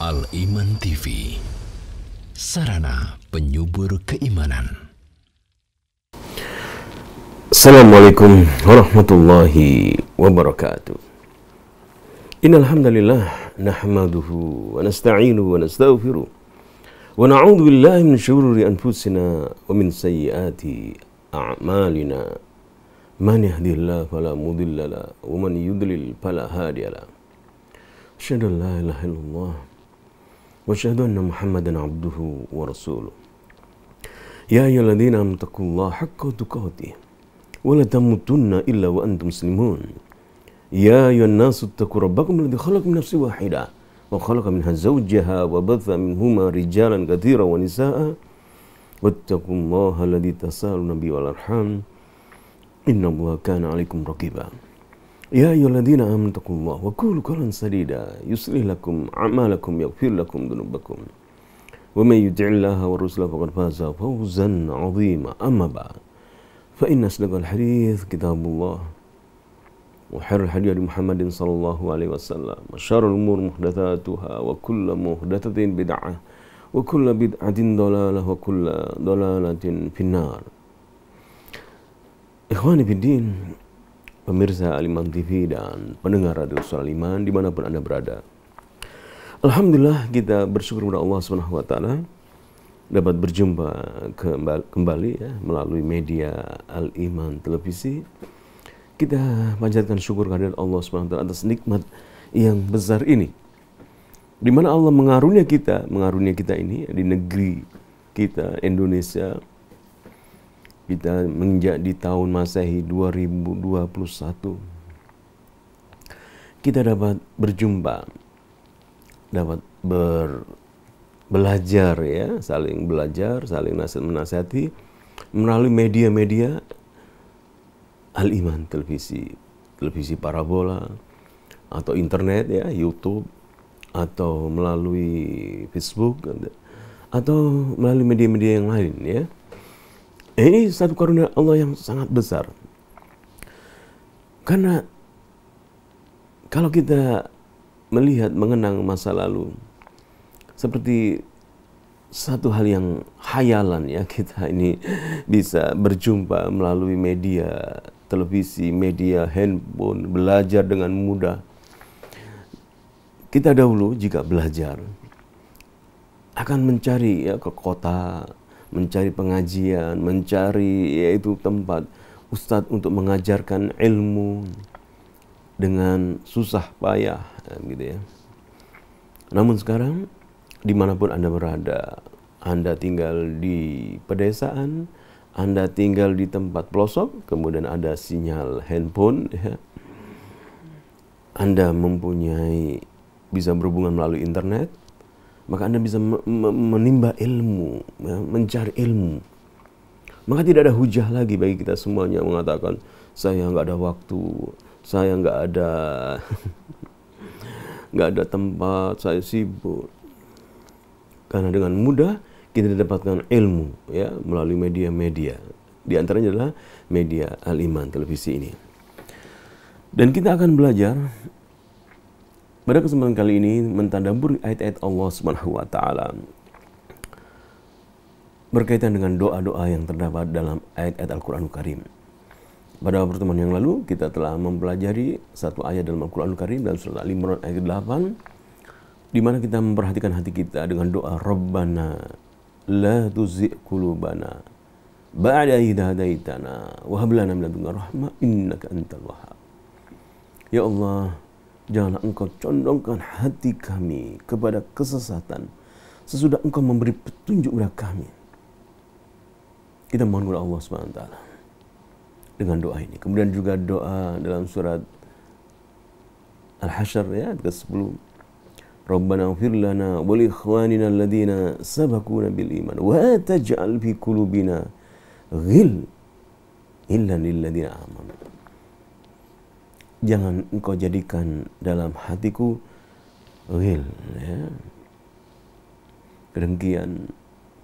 Al-Iman TV, sarana penyubur keimanan. Assalamualaikum warahmatullahi wabarakatuh. Innal hamdalillah nahmaduhu wa nasta'inuhu wa nastaghfiruh wa na'udzu billahi min syururi anfusina wa min sayyiati a'malina. Man yahdihillahu fala mudilla lahu wa man yudlil fala hadiya lahu. Asyhadu an la ilaha illallah wa asyhadu anna Muhammadan abduhu wa rasuluh. Ya ayyuhalladzina amanu taqullaha haqqa tuqatih wa la tamutunna illa wa antum muslimun. Ya ayyuhan nasu taqu rabbakum alladzi khalaqakum min nafsin wahidah wa khalaqa minha zawjaha wa batha minhuma rijalan katsiran wa nisaa'a wattaqullaha alladzi tasaaluna bihi wal arham innallaha kana 'alaikum raqiba. Ya ayyuhalladzina amanu taqullaha wa qulu qawlan sadida yuslih lakum a'malakum yaghfir lakum dhunubakum wa may yuti'illaha wa rasulahu faqad faza fawzan 'azima. Amma ba'd, fa inna asdaqal hadits kitabullah wa khairul hadi Muhammadin sallallahu alaihi wasallam wa syarrul umur muhdatsatuha wa kullu muhdatsatin bid'ah wa kullu bid'atin dhalalah wa kullu dhalalatin finnar. Ikhwani fiddin, pemirsa Al-Iman TV dan pendengar Radio Suara Iman dimanapun Anda berada. Alhamdulillah, kita bersyukur kepada Allah Subhanahu wa Ta'ala dapat berjumpa kembali ya, melalui media Al-Iman Televisi. Kita panjatkan syukur kehadirat Allah Subhanahu wa Ta'ala atas nikmat yang besar ini, di mana Allah mengarunia kita ini di negeri kita Indonesia. Kita menginjak di tahun Masehi 2021. Kita dapat berjumpa, dapat belajar ya, saling belajar, saling menasihati melalui media-media Al-Iman Televisi, televisi parabola atau internet ya, YouTube, atau melalui Facebook atau melalui media-media yang lain ya. Ini satu karunia Allah yang sangat besar. Karena kalau kita melihat, mengenang masa lalu, seperti satu hal yang khayalan ya, kita ini bisa berjumpa melalui media televisi, media handphone, belajar dengan mudah. Kita dahulu jika belajar akan mencari ya ke kota, mencari pengajian, mencari yaitu tempat ustadz untuk mengajarkan ilmu dengan susah payah gitu ya. Namun sekarang dimanapun Anda berada, Anda tinggal di pedesaan, Anda tinggal di tempat pelosok, kemudian ada sinyal handphone ya. Anda bisa berhubungan melalui internet, maka Anda bisa menimba ilmu, ya, mencari ilmu. Maka tidak ada hujah lagi bagi kita semuanya mengatakan, saya nggak ada waktu, saya nggak ada tempat, saya sibuk. Karena dengan mudah kita dapatkan ilmu ya melalui media-media. Di antaranya adalah media Al-Iman Televisi ini. Dan kita akan belajar pada kesempatan kali ini mentadabbur ayat-ayat Allah Subhanahu wa Ta'ala berkaitan dengan doa-doa yang terdapat dalam ayat-ayat Al-Qur'anul Karim. Pada pertemuan yang lalu kita telah mempelajari satu ayat dalam Al-Qur'anul Karim dalam surah Al-Imran ayat 8, di mana kita memperhatikan hati kita dengan doa Rabbana la tuzigh qulubana ba'da idh hadaitana wa hab lana min ladunka rahmah innaka antal wahhab. Ya Allah, janganlah Engkau condongkan hati kami kepada kesesatan sesudah Engkau memberi petunjuk kepada kami. Kita mohon kepada Allah SWT dengan doa ini. Kemudian juga doa dalam surat Al-Hasyr ya, ayat ke-10. Rabbana ighfir lana wa li ikhwanina alladhina sabaquna bil iman wa la taj'al fi qulubina ghil illa lil ladzina amanu. Jangan Engkau jadikan dalam hatiku ghil ya, kedengkian,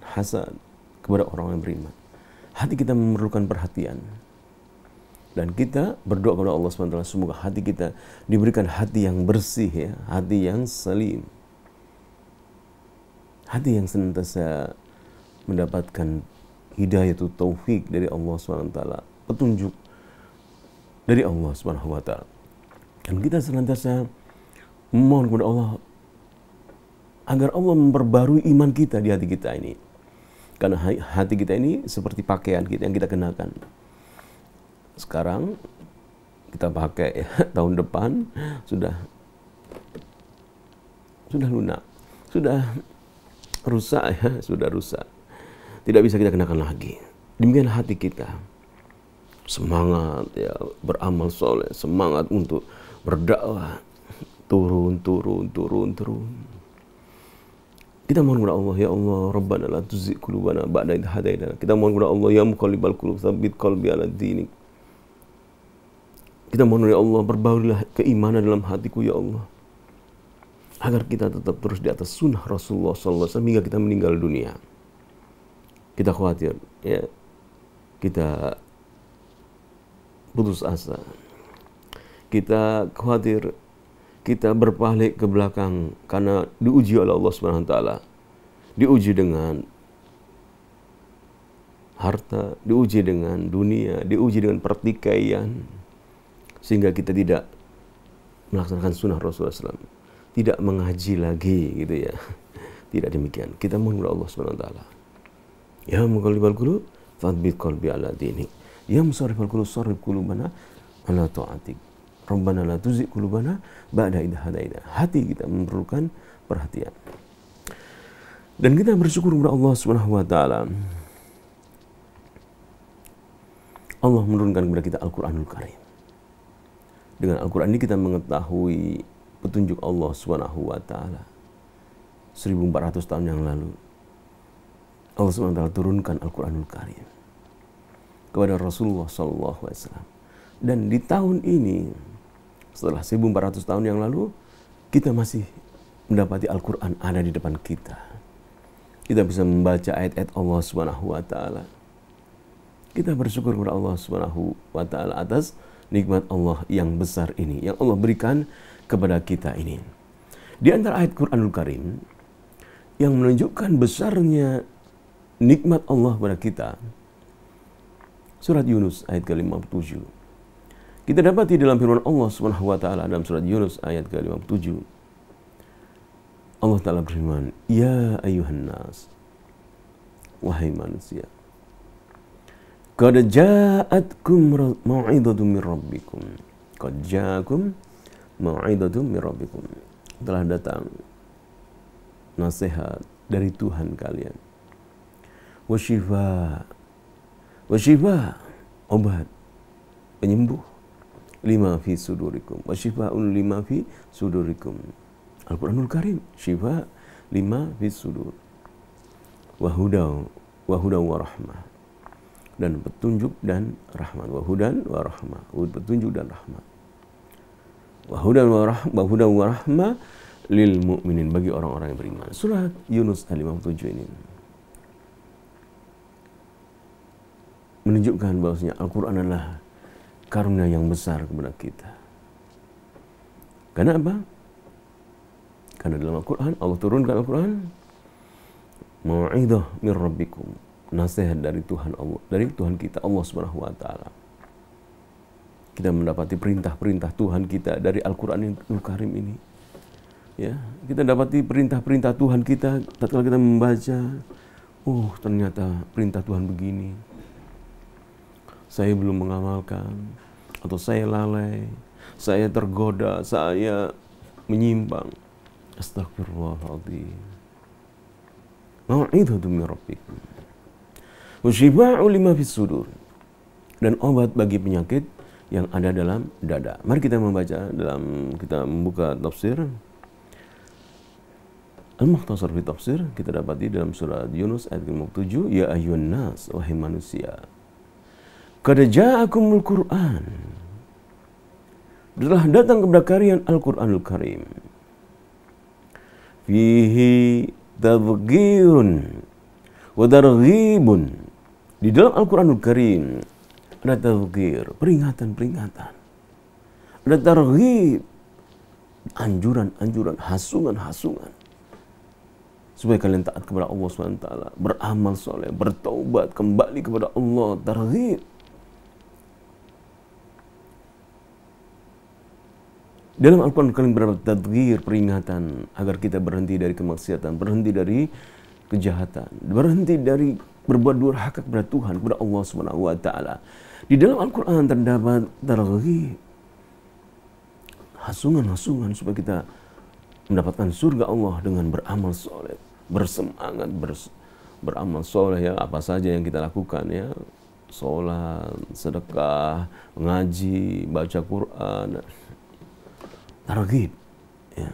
hasad kepada orang yang beriman. Hati kita memerlukan perhatian. Dan kita berdoa kepada Allah SWT, semoga hati kita diberikan hati yang bersih ya, hati yang salim. hati yang senantiasa mendapatkan hidayah itu taufik dari Allah SWT, petunjuk dari Allah SWT. Dan kita senantiasa memohon kepada Allah agar Allah memperbarui iman kita di hati kita ini. Karena hati kita ini seperti pakaian kita yang kita kenakan. Sekarang kita pakai, tahun depan sudah lunak, sudah rusak ya, sudah rusak. Tidak bisa kita kenakan lagi. Demikian hati kita. Semangat ya beramal soleh, semangat untuk berdakwah, turun. Kita mohon kepada Allah, ya Allah, Rabbana la tuzigh qulubana ba'da idh hadaitana. Kita mohon kepada Allah, ya muqallibal qulub, tsabbit qalbi ala dinik. Kita mohon, ya Allah, perbaharuilah keimanan dalam hatiku, ya Allah, agar kita tetap terus di atas sunnah Rasulullah SAW hingga kita meninggal dunia. Kita khawatir, ya, kita putus asa. Kita khawatir, kita berpaling ke belakang karena diuji oleh Allah Subhanahu wa taala. Diuji dengan harta, diuji dengan dunia, diuji dengan pertikaian, sehingga kita tidak melaksanakan sunnah Rasulullah SAW, tidak mengaji lagi gitu ya. Tidak demikian. Kita mohon kepada Allah Subhanahu wa taala. Ya muqallibal qulub, tsabbit qalbi ala dinik. Ya musarrifal qulub, sarrif qulubana ala ta'atik. Rabbana la tuzigh qulubana ba'da idh hadaitana. Hati kita memerlukan perhatian. Dan kita bersyukur kepada Allah Subhanahu wa taala. Allah menurunkan kepada kita Al-Qur'anul Karim. Dengan Al-Qur'an ini kita mengetahui petunjuk Allah Subhanahu wa taala. 1400 tahun yang lalu Allah Subhanahu wa taala turunkan Al-Qur'anul Karim kepada Rasulullah sallallahu alaihi wasallam. Dan di tahun ini, setelah 1400 tahun yang lalu, kita masih mendapati Al-Quran ada di depan kita. Kita bisa membaca ayat-ayat Allah Subhanahu wa taala. Kita bersyukur kepada Allah Subhanahu wa taala atas nikmat Allah yang besar ini, yang Allah berikan kepada kita ini. Di antara ayat Quranul Karim yang menunjukkan besarnya nikmat Allah kepada kita, surat Yunus ayat ke-57. Kita dapati dalam firman Allah Subhanahu wa taala dalam surat Yunus ayat ke-57. Allah taala berfirman, "Ya ayyuhan nas, wahai manusia, qad ja'atkum mau'izatun min rabbikum." Qad ja'akum mau'izatun min rabbikum. Telah datang nasihat dari Tuhan kalian. Wasyifa, obat, penyembuh. Lima fi sudurikum, wasyifa'un lima fi sudurikum. Al-Quranul Karim, syifa lima fi sudur. Wahudan wa rahmah. Dan petunjuk dan rahmat. Wahudan wa rahmah. Petunjuk dan rahmat. Wahudan wa rahmah lil mu'minin, bagi orang-orang yang beriman. Surat Yunus ayat 57 ini menunjukkan bahwasanya Al-Quran adalah karunia yang besar kepada kita. Karena apa? Karena dalam Al-Quran, Allah turunkan Al-Quran, mau'izah min rabbikum, nasihat dari Tuhan Allah, dari Tuhan kita, Allah Subhanahu wa taala. Kita mendapati perintah-perintah Tuhan kita dari Al-Quranul Karim ini. Ya, kita dapati perintah-perintah Tuhan kita tatkala kita membaca, oh ternyata perintah Tuhan begini. Saya belum mengamalkan, atau saya lalai, saya tergoda, saya menyimpang. Astagfirullahaladzim. Mau'izatun min rabbikum wa syifa'un lima fis sudur, dan obat bagi penyakit yang ada dalam dada. Mari kita membuka tafsir Al-Mukhtasar fi Tafsir. Kita dapati dalam surat Yunus ayat 57, ya ayyuhan nas, wahai manusia, qad ja'akumul Qur'an, telah datang kepada kalian Al-Quranul Karim, fihi tadhkirun wa targhibun. Di dalam Al-Quranul Karim ada tadhkir, peringatan-peringatan, ada targhib, anjuran-anjuran, hasungan-hasungan, supaya kalian taat kepada Allah SWT, beramal soleh, bertaubat, kembali kepada Allah. Targhib. Dalam Al-Quran kalian berapa tadghir, peringatan agar kita berhenti dari kemaksiatan, berhenti dari kejahatan, berhenti dari berbuat durhaka kepada Tuhan, kepada Allah Subhanahu wa taala. Di dalam Al-Quran terdapat targhib, hasungan-hasungan supaya kita mendapatkan surga Allah dengan beramal soleh, bersemangat beramal soleh, ya, apa saja yang kita lakukan, ya, sholat, sedekah, mengaji, baca Quran, targhib, ya.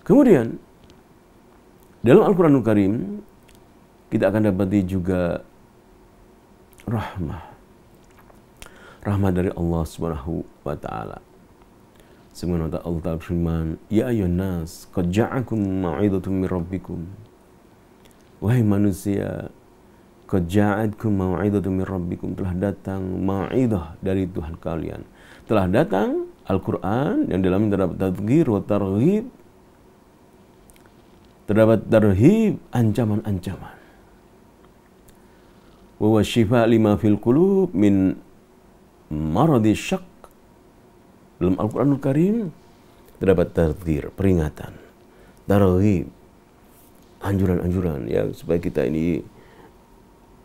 Kemudian dalam Al-Quranul Karim kita akan dapati juga rahmah dari Allah Subhanahu wa taala. Sebagaimana Allah Ta'ala berfirman, ya ayyuhan nas qad ja'akum mau'izatun min rabbikum. Wahai manusia, qad ja'atkum mau'izatun min rabbikum, telah datang mau'izah dari Tuhan kalian. Telah datang Al-Quran yang dalamnya terdapat tadghir wa targhib, terdapat tarhib, ancaman-ancaman. Wa huwa syifa lima fil qulub min maradi syak. Dalam Al-Quranul Karim terdapat tadghir, peringatan, targhib, anjuran-anjuran, ya, supaya kita ini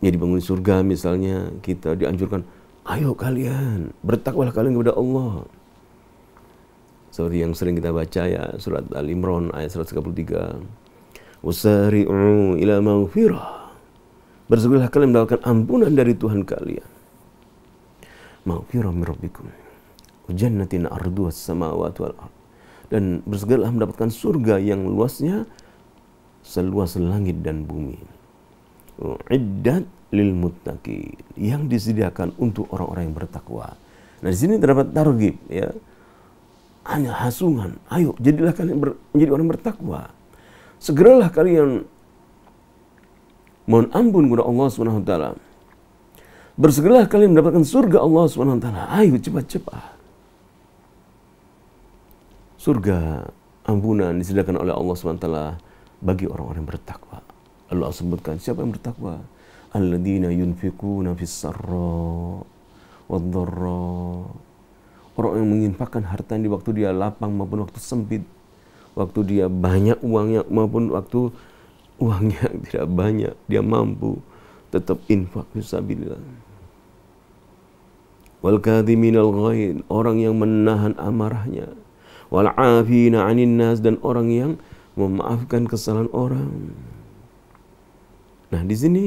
jadi penghuni surga. Misalnya kita dianjurkan, ayo kalian bertakwalah kalian kepada Allah. Seperti yang sering kita baca, ya, surat Al-Imran ayat 133. Wasari'u ila maghfirah. Bersegeralah kalian mendapatkan ampunan dari Tuhan kalian. Maghfirah min rabbikum. Jannatin arduha as-samawati wal ard. Dan bersegeralah mendapatkan surga yang luasnya seluas langit dan bumi. Iddat lil muttaqin, yang disediakan untuk orang-orang yang bertakwa. Nah, di sini terdapat targhib, ya. Hanya hasungan, ayo jadilah kalian menjadi orang bertakwa. Segeralah kalian mohon ampun kepada Allah Subhanahu wa taala. Bersegeralah kalian mendapatkan surga Allah Subhanahu wa taala. Ayo cepat-cepat. Surga ampunan disediakan oleh Allah Subhanahu wa taala bagi orang-orang yang bertakwa. Allah sebutkan siapa yang bertakwa? Alladzina yunfiquna fis sarra wad-dharra. Orang yang menginfakkan hartanya di waktu dia lapang maupun waktu sempit, waktu dia banyak uangnya maupun waktu uangnya tidak banyak, dia mampu tetap infak fisabilillah. Wal kadhiminal ghaid, orang yang menahan amarahnya. Wal 'afina 'anil nas, dan orang yang memaafkan kesalahan orang. Nah, di sini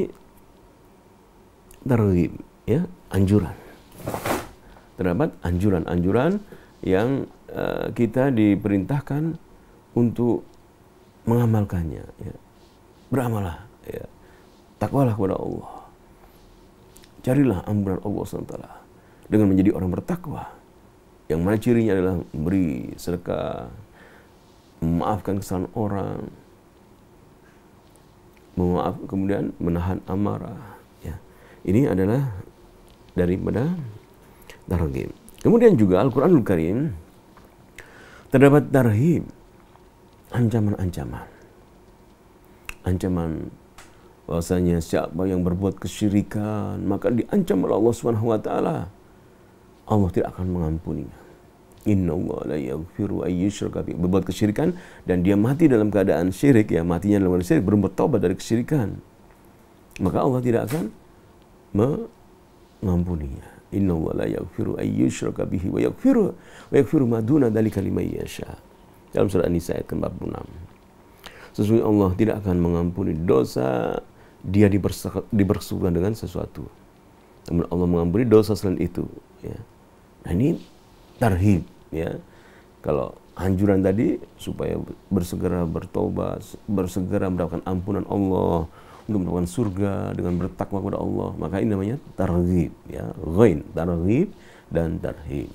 targhib, ya, anjuran. Terdapat anjuran-anjuran yang kita diperintahkan untuk mengamalkannya, ya. Beramalah, ya. Takwalah kepada Allah. Carilah ampunan Allah SWT dengan menjadi orang bertakwa, yang mana cirinya adalah memberi sedekah, memaafkan kesalahan orang, kemudian menahan amarah, ya. Ini adalah daripada targhib. Kemudian juga Al-Quranul Karim terdapat tarhib, ancaman-ancaman. Ancaman bahwasanya siapa yang berbuat kesyirikan maka diancam oleh Allah Subhanahu wa taala. Allah tidak akan mengampuninya. Innallaha la yaghfiru ay yushraka bihi. Berbuat kesyirikan dan dia mati dalam keadaan syirik, ya, matinya dalam keadaan syirik, belum bertobat dari kesyirikan, maka Allah tidak akan mengampuninya. Innallaha la yaghfiru ay yushraka bihi wa yaghfiru ma duna dzalika liman yasha. Dalam surah An-Nisa ayat ke-46. Sesungguhnya Allah tidak akan mengampuni dosa dia dipersekutukan dengan sesuatu. Namun Allah mengampuni dosa selain itu, ya. Nah, ini tarhib, ya. Kalau anjuran tadi supaya bersegera bertobat, bersegera mendapatkan ampunan Allah, untuk mendapatkan surga dengan bertakwa kepada Allah, maka ini namanya targhib, ya. Ghain, targhib dan tarhib.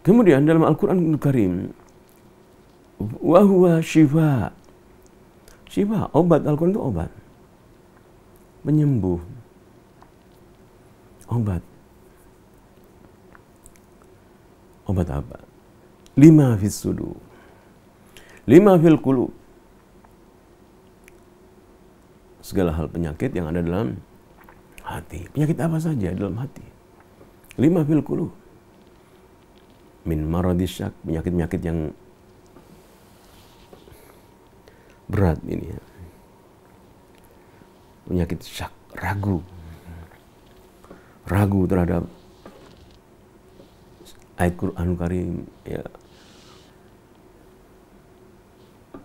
Kemudian dalam Al-Quranul Karim, wa huwa syifa. Syifa, obat. Al-Quran itu obat, penyembuh, obat. Obat apa? Lima fis sudur, lima fil qulub. segala hal penyakit yang ada dalam hati. Penyakit apa saja dalam hati? 5 fil qulub. Min maradis syak, penyakit-penyakit yang berat ini ya. Penyakit syak, ragu. Ragu terhadap ayat Quran Karim ya.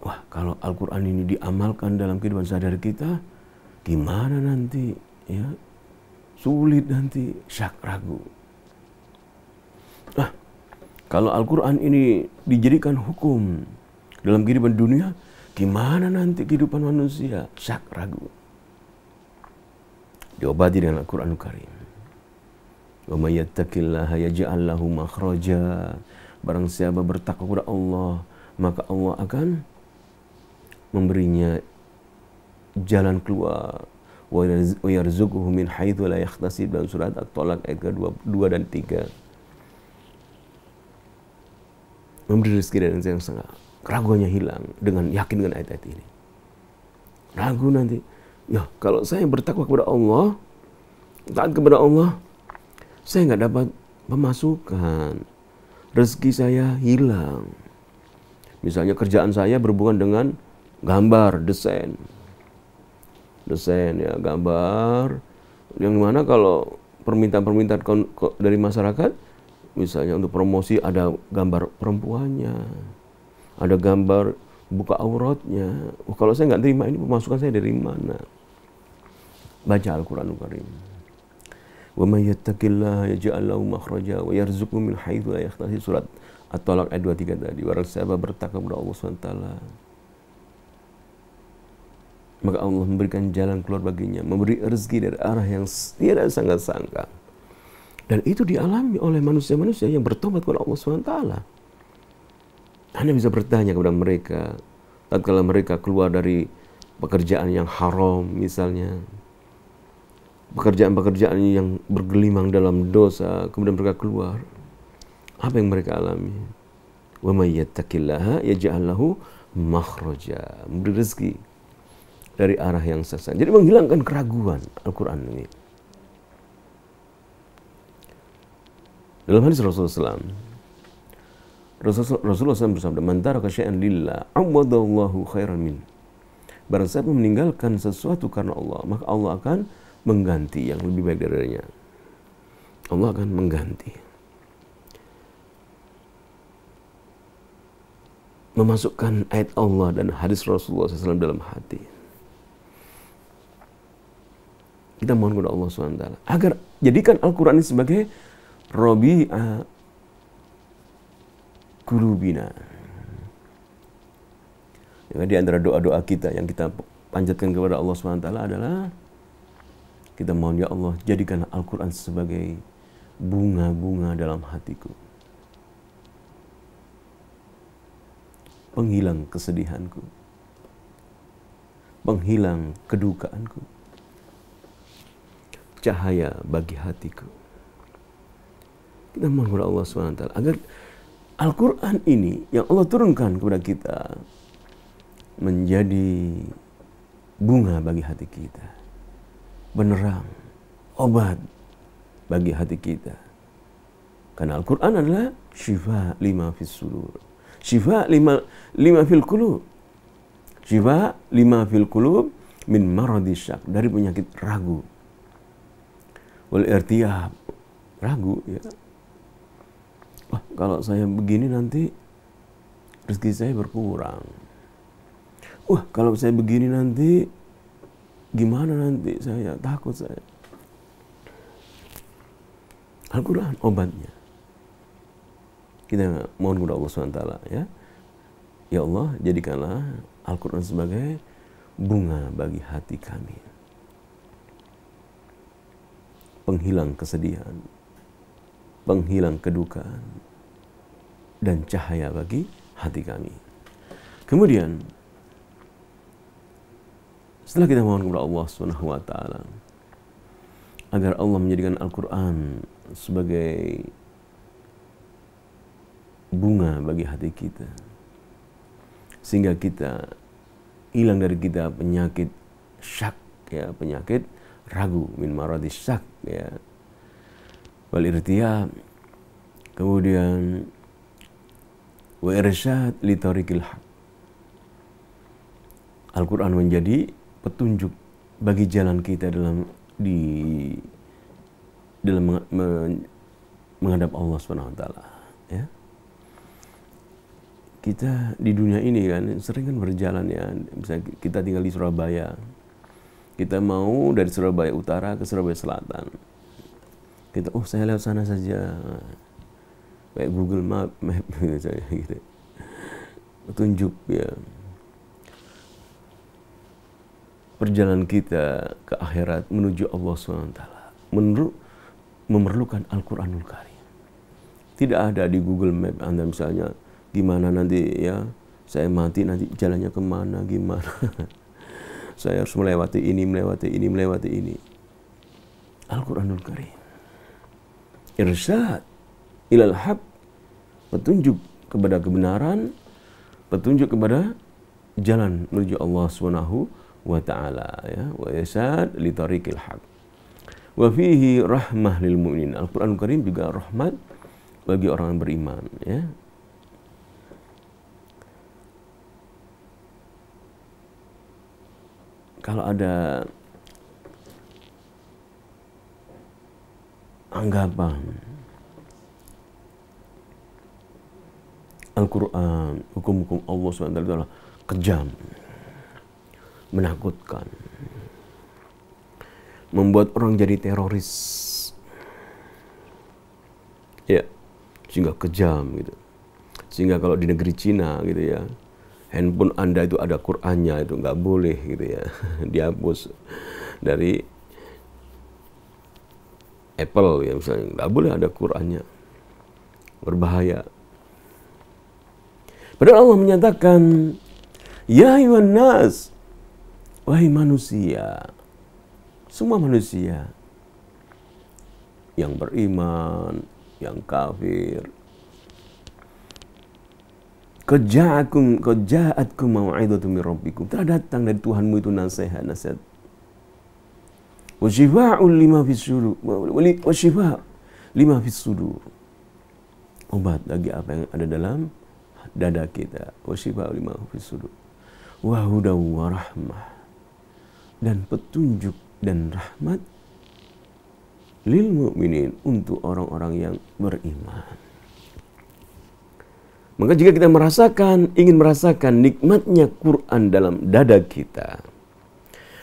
Wah, kalau Al-Quran ini diamalkan dalam kehidupan sehari-hari kita, gimana nanti ya? Sulit nanti, syak, ragu. Ah, kalau Al-Quran ini dijadikan hukum dalam kehidupan dunia, gimana nanti kehidupan manusia? Syak, ragu. Diobati dengan Al-Quran Karim. Wa may yattaqillaha yaj'al lahu makhraja. Barang siapa bertakwa kepada Allah, maka Allah akan memberinya jalan keluar. Wa yarzuquhu min haitsu la yahtasib, dalam surat At-Talaq ayat ke-2 dan 3. Memberi rezeki dari yang sangat. Keraguannya hilang dengan yakin dengan ayat-ayat ini. Ragu nanti, ya kalau saya bertakwa kepada Allah, taat kepada Allah, saya nggak dapat pemasukan, rezeki saya hilang. Misalnya kerjaan saya berhubungan dengan gambar, desain ya, gambar yang mana kalau permintaan dari masyarakat, misalnya untuk promosi ada gambar perempuannya, ada gambar buka auratnya. Kalau saya nggak terima ini, pemasukan saya dari mana? Baca Al-Quran Karim. Wa may yattaqillaha yaj'al lahu makhraja wa yarzuqhu min haitsu la yahtasib, surat At-Talaq ayat 23 tadi. Barang siapa bertakwa kepada Allah SWT, maka Allah memberikan jalan keluar baginya, memberi rezeki dari arah yang tidak sangka-sangka. Dan itu dialami oleh manusia-manusia yang bertobat kepada Allah SWT. Anda bisa bertanya kepada mereka, tatkala mereka keluar dari pekerjaan yang haram misalnya, pekerjaan-pekerjaan yang bergelimang dalam dosa, kemudian mereka keluar, apa yang mereka alami? Wa may yattaqillaha yaj'al lahu makhraja, memberi rezeki dari arah yang sesat. Jadi menghilangkan keraguan Al-Quran ini. Dalam hadis Rasulullah SAW bersabda, "Man taraka syai'an lillah, awadallahu khairan min." Barang siapa meninggalkan sesuatu karena Allah, maka Allah akan mengganti yang lebih baik darinya. Allah akan mengganti. Memasukkan ayat Allah dan hadis Rasulullah SAW dalam hati. Kita mohon kepada Allah SWT agar jadikan Al-Quran ini sebagai Rabi'a Qulubina. Di antara doa-doa kita yang kita panjatkan kepada Allah SWT adalah kita mohon, ya Allah, jadikan Al-Quran sebagai bunga-bunga dalam hatiku, penghilang kesedihanku, penghilang kedukaanku, cahaya bagi hatiku. Kita mohon kepada Allah SWT agar Al-Quran ini yang Allah turunkan kepada kita menjadi bunga bagi hati kita, penerang, obat bagi hati kita. Karena Al-Quran adalah syifa lima fis sudur, syifa lima fil qulub, syifa lima fil qulub min maradis syak, dari penyakit ragu, wal irtiyab, ragu ya. Wah, kalau saya begini nanti rezeki saya berkurang. Wah, kalau saya begini nanti gimana nanti saya, takut saya. Al-Quran obatnya. Kita mohon kepada Allah SWT ya. Ya Allah, jadikanlah Al-Quran sebagai bunga bagi hati kami, penghilang kesedihan, penghilang kedukaan, dan cahaya bagi hati kami. Kemudian setelah kita mohon kepada Allah SWT agar Allah menjadikan Al-Quran sebagai bunga bagi hati kita, sehingga kita hilang dari kita penyakit syak, ya, penyakit ragu, min maradis syak, ya, wal irtiyab, kemudian wa irsyad li tariqil haq. Al-Quran menjadi petunjuk bagi jalan kita dalam menghadap Allah Subhanahu wa taala, ya. Kita di dunia ini kan sering kan berjalan, ya. Misalnya kita tinggal di Surabaya. Kita mau dari Surabaya Utara ke Surabaya Selatan. Kita, saya lewat sana saja. Kayak Google Map misalnya gitu. Petunjuk, ya. Perjalanan kita ke akhirat menuju Allah SWT memerlukan Al-Quranul Karim. Tidak ada di Google Map Anda misalnya, gimana nanti, ya, saya mati nanti jalannya kemana, gimana. Saya harus melewati ini. Al-Quranul Karim. Irsyad ilal haq, petunjuk kepada kebenaran, petunjuk kepada jalan menuju Allah Subhanahu wa ta'ala, ya. Wa yasad li tariqil haq wa fihi rahmah lil mu'minin. Al-Quranul Karim juga rahmat bagi orang yang beriman, ya. Kalau ada anggapan Al-Quran, hukum-hukum Allah SWT kejam, menakutkan, membuat orang jadi teroris, ya, sehingga kejam gitu. Sehingga kalau di negeri Cina gitu, ya, handphone Anda itu ada Qur'annya, itu nggak boleh gitu, ya. Dihapus dari Apple, ya, misalnya nggak boleh ada Qur'annya, berbahaya. Padahal Allah menyatakan, ya ayyuhan nas, wahai manusia, semua manusia, yang beriman, yang kafir, qad ja'atkum mau'izatun min rabbikum, telah datang dari Tuhanmu itu nasihat. Wa shifaa'un lima fis sudur, obat bagi apa yang ada dalam dada kita. Wa shifaa'un lima fis sudur wa hudaw wa rahmah, dan petunjuk dan rahmat lil mu'minin, untuk orang-orang yang beriman. Maka jika kita ingin merasakan nikmatnya Quran dalam dada kita,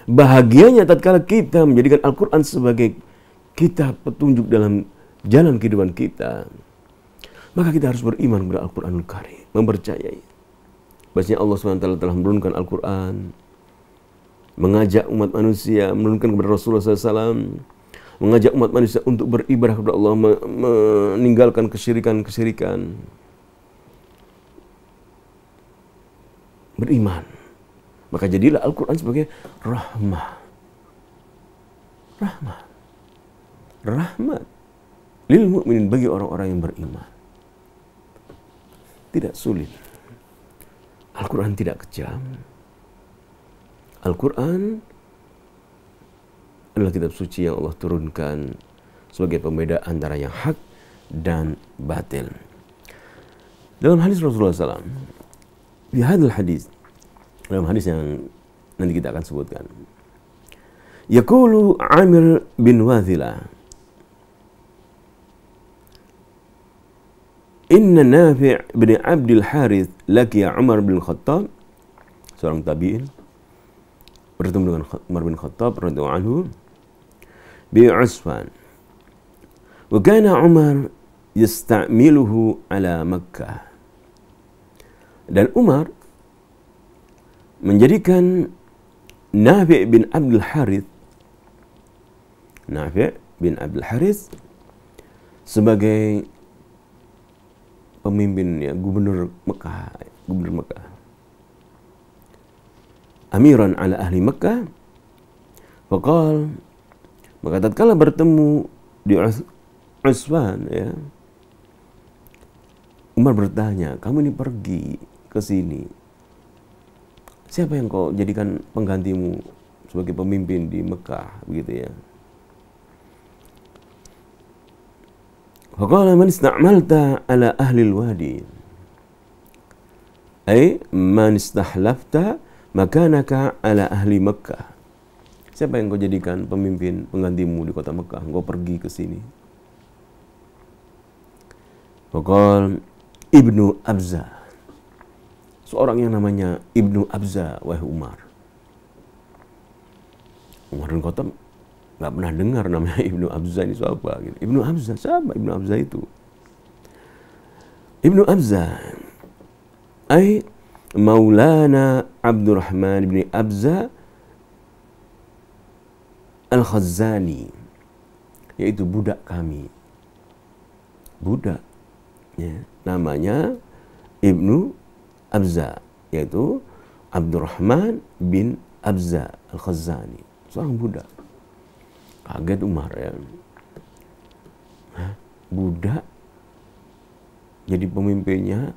bahagianya tatkala kita menjadikan Al-Quran sebagai kitab petunjuk dalam jalan kehidupan kita, maka kita harus beriman kepada Al-Quranul Karim, mempercayai bahwasanya Allah SWT telah menurunkan Al-Quran, mengajak umat manusia, menurunkan kepada Rasulullah SAW, mengajak umat manusia untuk beribadah kepada Allah, meninggalkan kesyirikan, beriman. Maka jadilah Al-Quran sebagai rahmat lil mu'minin, bagi orang-orang yang beriman. Tidak sulit. Al-Quran tidak kejam. Al-Quran adalah kitab suci yang Allah turunkan sebagai pembeda antara yang hak dan batil. Dalam hadis Rasulullah SAW, di hadis, dalam hadis yang nanti kita akan sebutkan, yaqulu Amir bin Wathilah, inna Nafi' bin Abdul Harith laqiya Umar bin Khattab, seorang tabi'in, bertemu dengan Umar bin Khattab radhiyallahu anhu bi Usfan, wa kana Umar yasta'miluhu ala Makkah, dan Umar menjadikan Nafi' bin Abdul Harith sebagai pemimpin, ya, gubernur Mekah, amiran ala ahli Mekah. Faqal, maka tatkala bertemu di Usfan, ya, Umar bertanya, kamu ini pergi ke sini, siapa yang kau jadikan penggantimu sebagai pemimpin di Mekah, begitu ya. Faqala man ista'malta ala ahli al-wadi, ay man istahlafta makanaka ala ahli Mekah. Siapa yang kau jadikan pemimpin penggantimu di kota Mekah? Kau pergi ke sini. Faqala Ibnu Abza, seorang yang namanya Ibnu Abza, wahai Umar. Umar bin Khattab nggak pernah dengar namanya Ibnu Abza ini siapa. Gitu. Ibnu Abza, siapa Ibnu Abza itu? Ibnu Abza, ay Maulana Abdurrahman bin Abza Al-Khazani, yaitu budak kami. Budak, ya, namanya Ibnu Abza, yaitu Abdurrahman bin Abza Al-Khazani, seorang budak. Kaget Umar ya. Budak jadi pemimpinnya,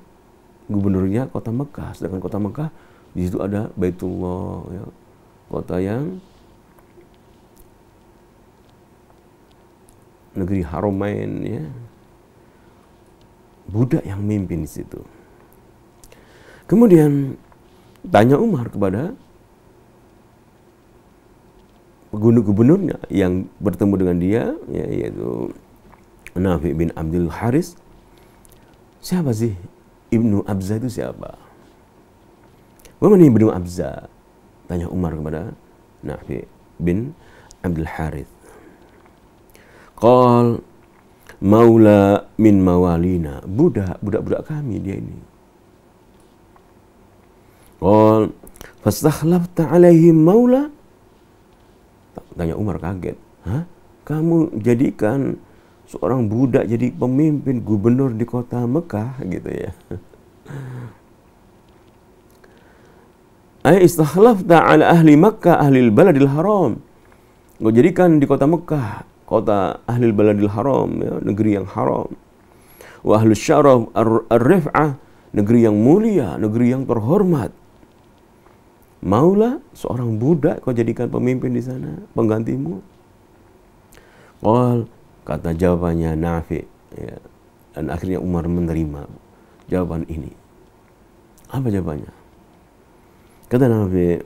gubernurnya kota Mekah, sedangkan kota Mekah di situ ada Baitullah, ya, kota yang negeri Haramain, ya. Budak yang memimpin di situ. Kemudian tanya Umar kepada gubernurnya yang bertemu dengan dia, ya, yaitu Nafi bin Abdul Haris. Siapa sih Ibnu Abza itu siapa? Mana Ibnu Abza? Tanya Umar kepada Nafi bin Abdul Haris. Qal maula min mawalina, budak kami dia ini. Qal fastakhlafta alaihim maula. Tanya Umar kaget. Hah? Kamu jadikan seorang budak jadi pemimpin gubernur di kota Mekah, gitu ya. Ay istakhlafta ala ahli Makkah ahlil baladil haram. Kau jadikan di kota Mekah kota ahlil baladil haram, ya, negeri yang haram. Wa ahlus syaraf ar-rif'ah, negeri yang mulia, negeri yang terhormat. Maulah seorang budak kau jadikan pemimpin di sana, penggantimu. Qal, kata jawabannya Nafi, ya, dan akhirnya Umar menerima jawaban ini. Apa jawabannya? Kata Nafi,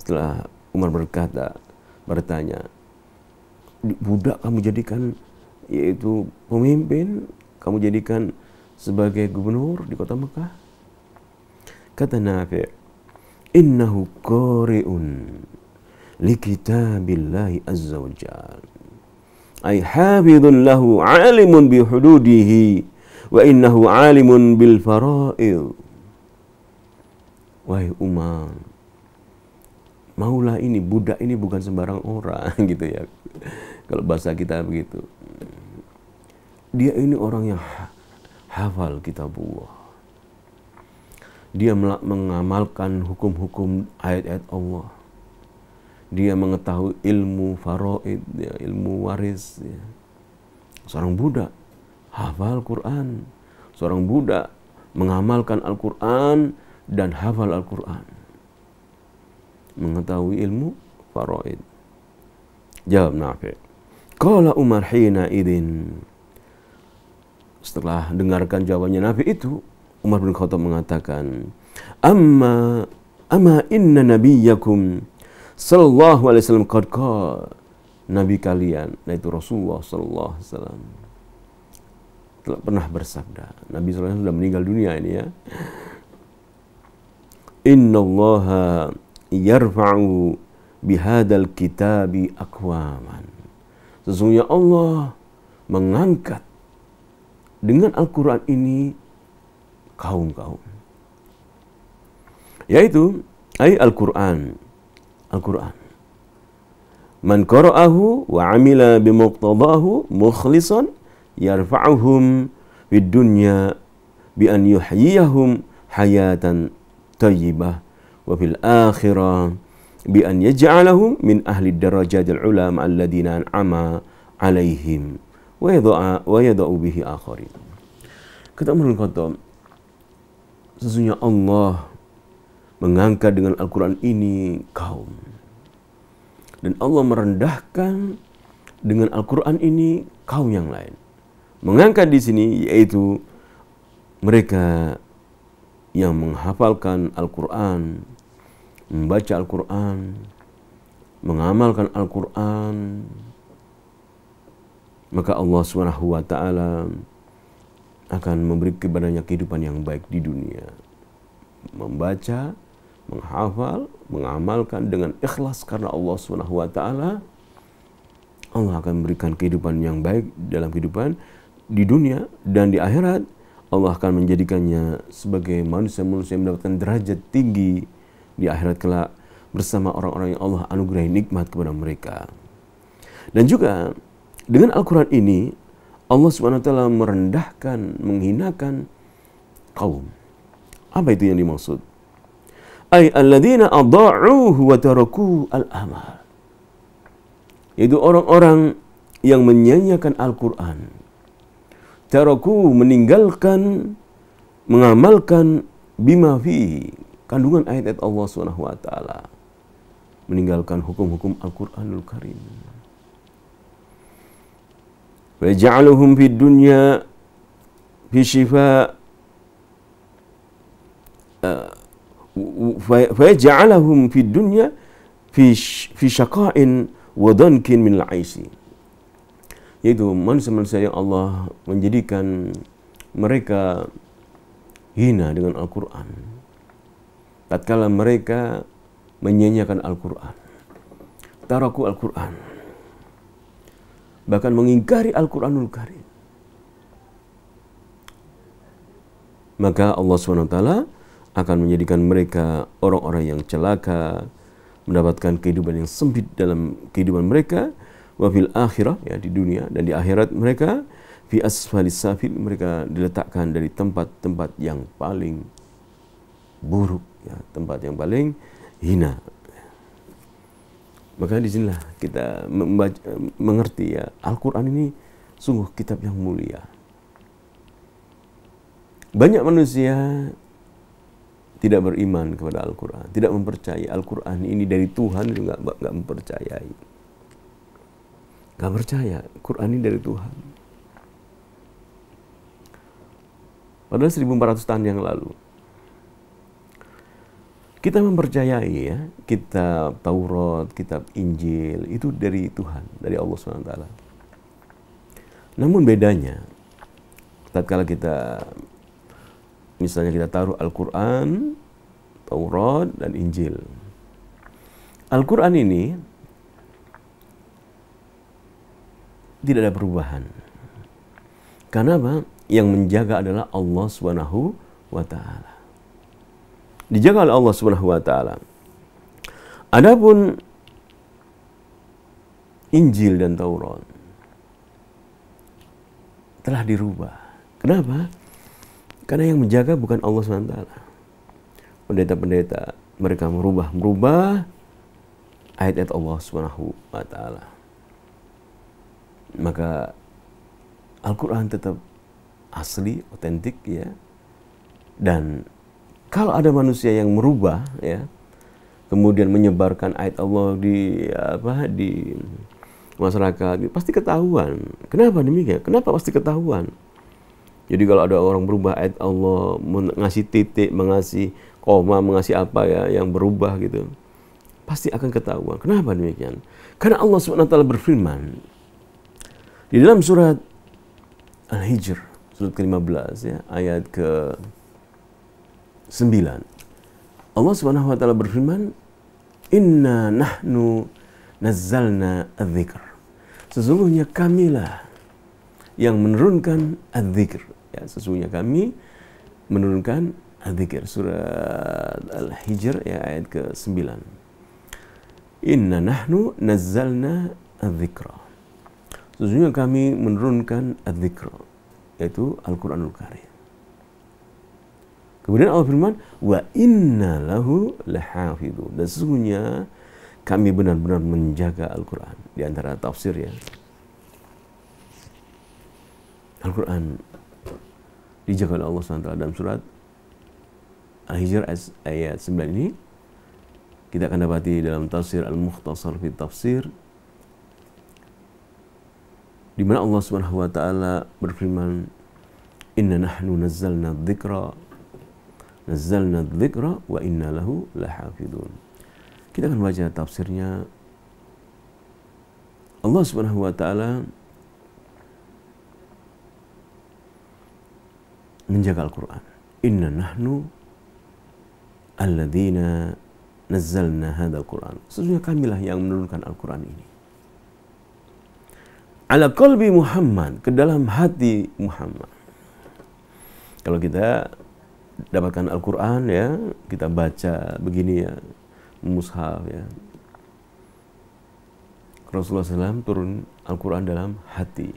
setelah Umar bertanya, budak kamu jadikan yaitu pemimpin, kamu jadikan sebagai gubernur di kota Mekah. Kata Nafi, innahu qari'un li kitabillahi azza wa jalla, ay hafidhun lahu alimun bi hududihi wa innahu alimun bil fara'id. Wahai Umar, maulah ini, budak ini bukan sembarang orang, gitu ya. Kalau bahasa kita begitu. Dia ini orang yang hafal kitabullah. Dia mengamalkan hukum-hukum ayat-ayat Allah. Dia mengetahui ilmu faraid, ya, ilmu waris. Ya. Seorang budak hafal Quran. Seorang budak mengamalkan Al-Quran dan hafal Al-Quran. Mengetahui ilmu faraid. Jawab Nafi. Qala Umar hina idin. Setelah dengarkan jawabannya Nafi itu, Umar bin Khattab mengatakan, Amma inna nabiyyakum sallallahu alaihi wasallam qad qala, nabi kalian, yaitu Rasulullah sallallahu alaihi wasallam, telah pernah bersabda. Nabi sallallahu alaihi wasallam sudah meninggal dunia ini, ya. Innallaha yarfa'u bihadal kitabi aqwaman. Sesungguhnya Allah mengangkat dengan Al-Quran ini kaum-kaum. Yaitu Al-Quran. Al-Quran. Man qara'ahu wa amila bimuqtadahu mukhlisan yarfa'uhum fid dunya bi an yuhyiyahum hayatan thayyibah wa fil akhirah bi an yaj'alahum min ahli darajatil ula ma'al ladina an'ama alaihim wa yada'u bihi akharin. Kata Umar bin Khattab, sesungguhnya Allah mengangkat dengan Al-Quran ini kaum. Dan Allah merendahkan dengan Al-Quran ini kaum yang lain. Mengangkat di sini yaitu mereka yang menghafalkan Al-Quran, membaca Al-Quran, mengamalkan Al-Quran, maka Allah Subhanahu wa ta'ala akan memberi kepadanya kehidupan yang baik di dunia. Membaca, menghafal, mengamalkan dengan ikhlas karena Allah Subhanahu wa ta'ala, Allah akan memberikan kehidupan yang baik dalam kehidupan di dunia dan di akhirat. Allah akan menjadikannya sebagai manusia-manusia yang mendapatkan derajat tinggi di akhirat kelak bersama orang-orang yang Allah anugerahi nikmat kepada mereka. Dan juga dengan Al-Quran ini Allah Subhanahu wa ta'ala merendahkan, menghinakan kaum. Apa itu yang dimaksud? Ay alladzina adha'uhu wa taraku al-amal. Yaitu orang-orang yang menyanyiakan Al-Quran. Taraku, meninggalkan, mengamalkan bima fihi, kandungan ayat-ayat Allah Subhanahu wa ta'ala. Meninggalkan hukum-hukum Al-Quranul Karim. Wa ja'aluhum fid dunya fi shifa fa ja'alahum fid dunya fi syaqa'in wa dankin min al-'aisi. Yaitu manusia-manusia yang Allah menjadikan mereka hina dengan Al-Quran tatkala mereka menyanyiakan Al-Quran, taraku Al-Quran, bahkan mengingkari Al-Quranul Karim. Maka Allah SWT akan menjadikan mereka orang-orang yang celaka, mendapatkan kehidupan yang sempit dalam kehidupan mereka, wa fil akhirah, ya, di dunia dan di akhirat mereka fi asfalis safil, mereka diletakkan dari tempat-tempat yang paling buruk, ya, tempat yang paling hina. Maka disinilah kita mengerti, ya, Al-Quran ini sungguh kitab yang mulia. Banyak manusia tidak beriman kepada Al-Quran, tidak mempercayai Al-Quran ini dari Tuhan, itu nggak mempercayai. Nggak percaya Quran ini dari Tuhan. Padahal 1400 tahun yang lalu kita mempercayai, ya, kitab Taurat, kitab Injil itu dari Tuhan, dari Allah SWT. Namun bedanya tatkala kita misalnya kita taruh Al-Quran, Taurat, dan Injil. Al-Quran ini tidak ada perubahan. Karena apa? Yang menjaga adalah Allah Subhanahu wa ta'ala. Dijaga oleh Allah Subhanahu wa ta'ala. Adapun Injil dan Taurat telah dirubah. Kenapa? Karena yang menjaga bukan Allah Subhanahu wa ta'ala. Pendeta-pendeta mereka merubah ayat-ayat Allah Subhanahu wa ta'ala. Maka Al-Quran tetap asli, otentik, ya. Dan kalau ada manusia yang merubah, ya, kemudian menyebarkan ayat Allah di masyarakat, pasti ketahuan. Kenapa demikian? Kenapa pasti ketahuan? Jadi kalau ada orang berubah ayat Allah, mengasih titik, mengasih koma, mengasih apa, ya, yang berubah gitu, pasti akan ketahuan. Kenapa demikian? Karena Allah SWT berfirman di dalam surat Al-Hijr, surat ke-15, ya, ayat ke-9. Allah Subhanahu wa ta'ala berfirman, "Inna nahnu nazzalna adz-dzikr." Sesungguhnya kamilah yang menurunkan adz-dzikr. Ya, sesungguhnya kami menurunkan adz-dzikr. Surat Al-Hijr, ya, ayat ke-9. Inna nahnu nazzalna adz-dzikra. Sesungguhnya kami menurunkan adz-dzikr, yaitu Al-Quranul Karim. Kemudian Allah firman, wa inna lahu lahafidun. Dan sesungguhnya kami benar-benar menjaga Al-Quran. Di antara tafsir, ya, Al-Quran dijaga oleh Allah SWT dalam surat Al-Hijr ayat 9 ini. kita akan dapati dalam tafsir Al-Mukhtasar fi Tafsir, di mana Allah Subhanahu wa taala berfirman, "Inna nahnu nazzalna dzikra wa inna lahu lahafidun." Kita akan baca tafsirnya. Allah Subhanahu wa taala menjaga Al-Qur'an. Inna nahnu alladzina nazzalna hadzal Qur'an. Sesungguhnya kamilah yang menurunkan Al-Qur'an ini. Ala qalbi Muhammad, ke dalam hati Muhammad. Kalau kita dapatkan Al-Qur'an ya, kita baca begini ya, mushaf ya. Rasulullah SAW turun Al-Quran dalam hati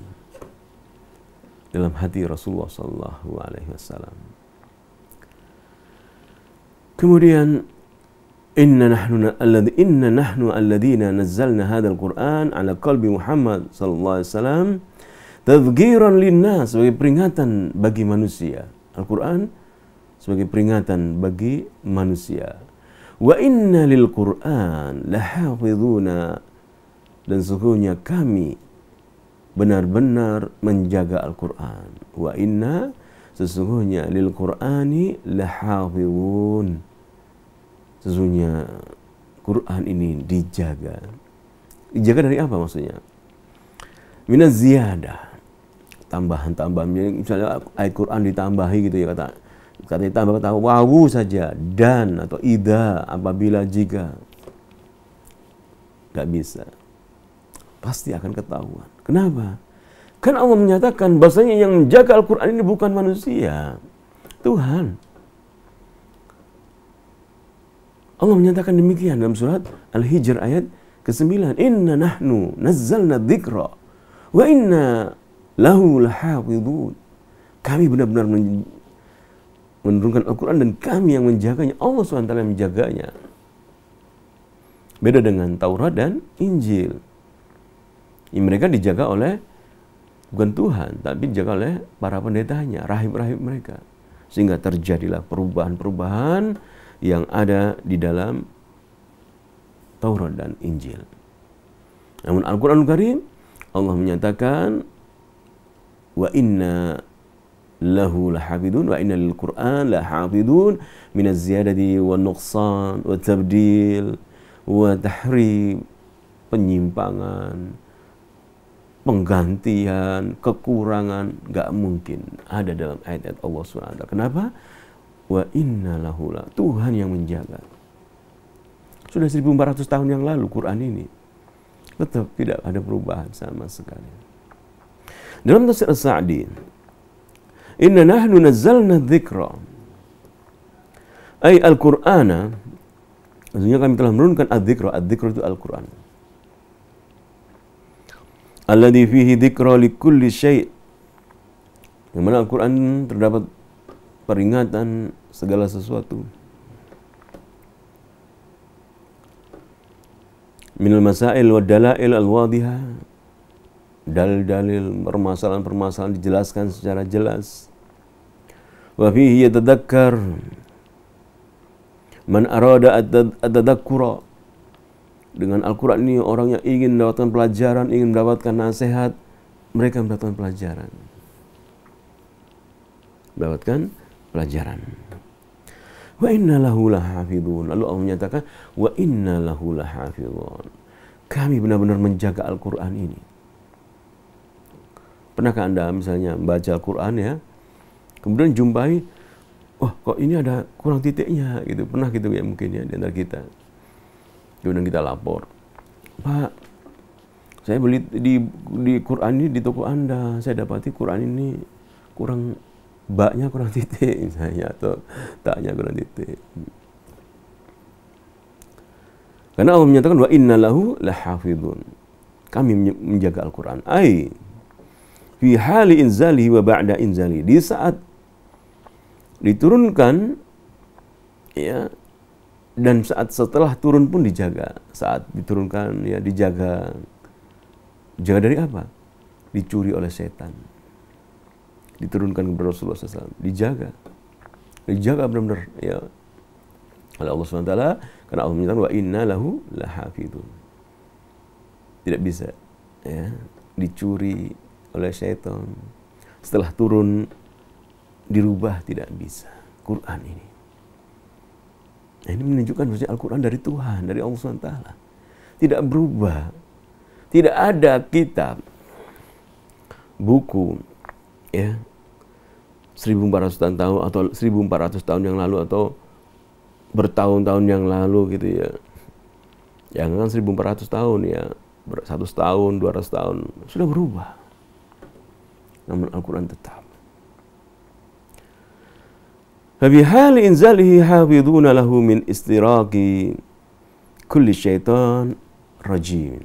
Rasulullah SAW. Kemudian inna nahnu alladhina nazzalna hadzal Qur'an ala qalbi Muhammad sallallahu alaihi wasallam tadhkiran linnas, sebagai peringatan bagi manusia. Al-Quran sebagai peringatan bagi manusia. Wa inna lil Qur'an lahafidhuna, dan sesungguhnya kami benar-benar menjaga Al-Quran. Wa inna, sesungguhnya lil Qur'ani lahafidhun, sesungguhnya Quran ini dijaga. Dijaga dari apa maksudnya? Minaz ziyadah, tambahan-tambahan. Misalnya ayat Quran ditambahi gitu ya, kata ditambah kata wawu saja, dan atau idza, apabila, jika. Gak bisa. Pasti akan ketahuan. Kenapa? Kan Allah menyatakan bahasanya yang menjaga Al-Quran ini bukan manusia, Tuhan. Allah menyatakan demikian dalam surat Al-Hijr ayat ke-9. Inna nahnu nazzalna dzikra wa inna lahu lahafidhun. Kami benar-benar menurunkan Al-Quran dan kami yang menjaganya. Allah SWT yang menjaganya. Beda dengan Taurat dan Injil. Mereka dijaga oleh bukan Tuhan, tapi dijaga oleh para pendetanya, rahib-rahib mereka. Sehingga terjadilah perubahan-perubahan yang ada di dalam Taurat dan Injil. Namun Al-Quranul Karim, Allah menyatakan wa inna lahu lahafidun wa inna lil Qur'an lahafidun minaz ziyadati wan nuqsan wa tabdil wa tahrib, penyimpangan, penggantian, kekurangan, gak mungkin ada dalam ayat-ayat Allah SWT. Kenapa? Wa inna lahu, Tuhan yang menjaga. Sudah 1400 tahun yang lalu Quran ini tetap tidak ada perubahan sama sekali. Dalam tafsir As-Sa'di, inna nahnu nazzalna dzikra, ay al-Qur'ana, maksudnya kami telah menurunkan ad-dzikra. Ad-dzikra itu Al-Quran. Alladzi fihi dzikra li kulli syai', yang mana Al-Quran terdapat peringatan segala sesuatu. Minal masail wa dalail al-wadihah, dalil-dalil, permasalahan-permasalahan dijelaskan secara jelas. Wa fihi yatadzakkar man arada at-tadzakkura, dengan Al-Quran ini orang yang ingin mendapatkan pelajaran, ingin mendapatkan nasihat, mereka mendapatkan pelajaran. Mendapatkan pelajaran. Wa inna lahu lahafidhun. Lalu Allah menyatakan wa inna lahu lahafidhun. Kami benar-benar menjaga Al-Quran ini. Pernahkah Anda misalnya membaca Al-Quran ya, kemudian jumpai, wah kok ini ada kurang titiknya gitu. Pernah gitu ya mungkin ya di antara kita. Kemudian kita lapor, Pak, saya beli di Quran ini di toko Anda, saya dapati Quran ini kurang, baknya kurang titik misalnya, atau taknya kurang titik. Karena Allah menyatakan wa inna lahu lahafidhun, kami menjaga Al-Quran. Ai fi hali inzalihi wa ba'da inzalihi, di saat diturunkan ya, dan saat setelah turun pun dijaga. Saat diturunkan ya dijaga. Jaga dari apa? Dicuri oleh setan. Diturunkan kepada Rasulullah SAW. Dijaga. Dijaga benar-benar ya. oleh Allah SWT, karena Allah menyatakan wa inna lahu lahafidun. Tidak bisa ya dicuri oleh syaitan. Setelah turun dirubah tidak bisa Quran ini. Nah, ini menunjukkan bahwa Al-Quran dari Tuhan, dari Allah SWT. Tidak berubah. Tidak ada kitab, buku, ya, 1400 tahun atau 1400 tahun yang lalu atau bertahun-tahun yang lalu gitu ya. Jangan 1400 tahun ya, 100 tahun, 200 tahun, sudah berubah. Namun Al-Quran tetap. فبحال إنزاله حافظون له من استراق كل شيطان رجيم.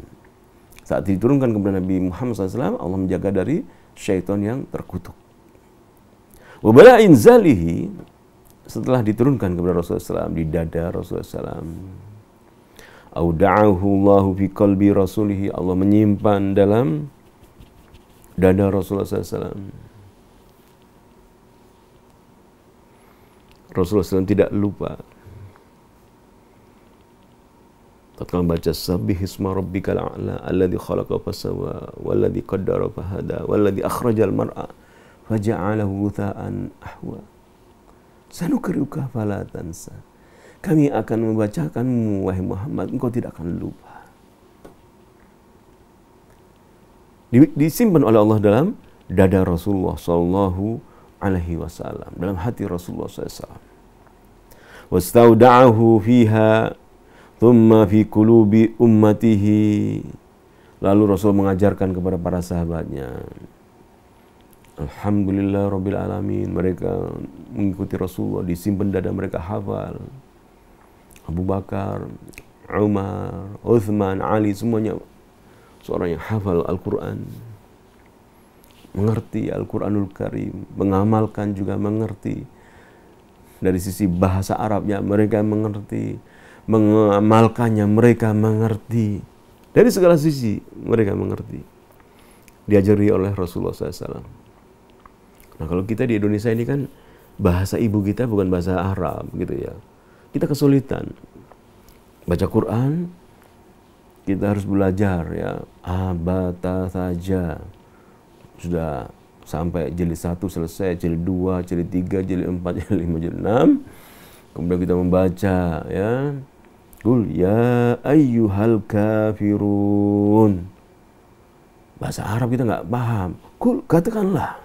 Saat diturunkan kepada Nabi Muhammad SAW, Allah menjaga dari syaitan yang terkutuk. Wabala inzalihi, setelah diturunkan kepada Rasulullah SAW, di dada Rasulullah SAW, auda'ahu Allahu fi qalbi rasulihi, Allah menyimpan dalam dada Rasulullah SAW. Rasulullah SAW tidak lupa tatkala membaca sabbih isma rabbikal a'la alladzi khalaqa fasawwa walladzi qaddara fahada walladzi akhrajal mar'a faja'alahu ghutha'an ahwa sanukri'uka fala tansa. Kami akan membacakanmu wahai Muhammad, engkau tidak akan lupa. Disimpan oleh Allah dalam dada Rasulullah sallallahu alaihi wasallam, dalam hati Rasulullah SAW. Wastauda'ahu fiha thumma fi qulubi ummatihi. Lalu Rasul mengajarkan kepada para sahabatnya. Alhamdulillah Rabbil Alamin, mereka mengikuti Rasulullah, disimpan dada mereka, hafal. Abu Bakar, Umar, Uthman, Ali, semuanya seorang yang hafal Al-Quran, mengerti Al-Quranul Karim, mengamalkan juga mengerti. Dari sisi bahasa Arabnya mereka mengerti, mengamalkannya mereka mengerti. Dari segala sisi mereka mengerti. Diajari oleh Rasulullah SAW. Nah, kalau kita di Indonesia ini kan bahasa ibu kita bukan bahasa Arab gitu ya. Kita kesulitan baca Quran, kita harus belajar ya abata saja. Sudah sampai jilid 1 selesai, jilid 2, jilid 3, jilid 4, jilid 5, jilid 6. Kemudian kita membaca ya. Qul ya ayyuhal kafirun. Bahasa Arab kita nggak paham. Qul, katakanlah.